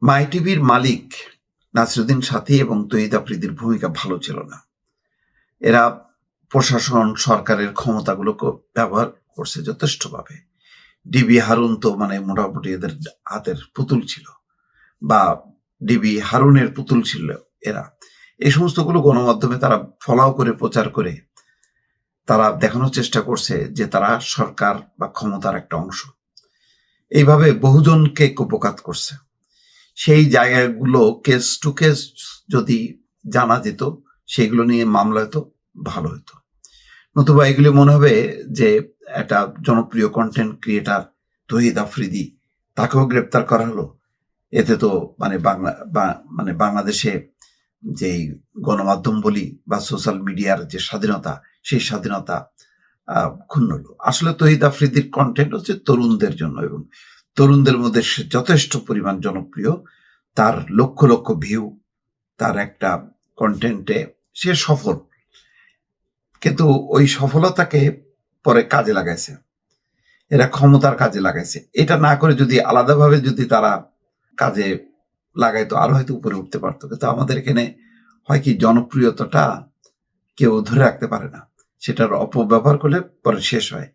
মাই টিভির মালিক নাসিরুদ্দিন সাথী এবং তহিদ আফ্রিদির ভূমিকা ভালো ছিল না। এরা প্রশাসন সরকারের ক্ষমতাগুলোকে ব্যবহার করছে যথেষ্টভাবে। ডিবি হারুন তো মোটামুটি এদের হাতের পুতুল ছিল, বা ডিবি হারুনের পুতুল ছিল এরা। এই সমস্তগুলো গণমাধ্যমে তারা ফলাও করে প্রচার করে তারা দেখানোর চেষ্টা করছে যে তারা সরকার বা ক্ষমতার একটা অংশ। এইভাবে বহুজনকে কুপকাত করছে। সেই জায়গাগুলো কেস টু কেস যদি জানা যেত, সেগুলো নিয়ে মামলা হতো, ভালো হতো। নতুবা এগুলি মনে হবে যে একটা জনপ্রিয় কন্টেন্ট ক্রিয়েটার তহিদ আফ্রিদি, তাকেও গ্রেপ্তার করা হলো। এতে তো বাংলাদেশে যেই গণমাধ্যম বলি বা সোশ্যাল মিডিয়ার যে স্বাধীনতা, সেই স্বাধীনতা ক্ষুণ্ণ হলো। আসলে তহিদ আফ্রিদির কন্টেন্ট হচ্ছে তরুণদের জন্য, এবং তরুণদের মধ্যে সে যথেষ্ট পরিমাণ জনপ্রিয়। তার লক্ষ লক্ষ ভিউ, তার একটা কন্টেন্টে সে সফল, কিন্তু ওই সফলতাকে পরে কাজে লাগাইছে, এরা ক্ষমতার কাজে লাগাইছে। এটা না করে যদি আলাদাভাবে যদি তারা কাজে লাগাইতো, আরো হয়তো উপরে উঠতে পারতো। কিন্তু আমাদের এখানে হয় কি, জনপ্রিয়তাটা কেউ ধরে রাখতে পারে না, সেটার অপব্যবহার করলে পরে শেষ হয়।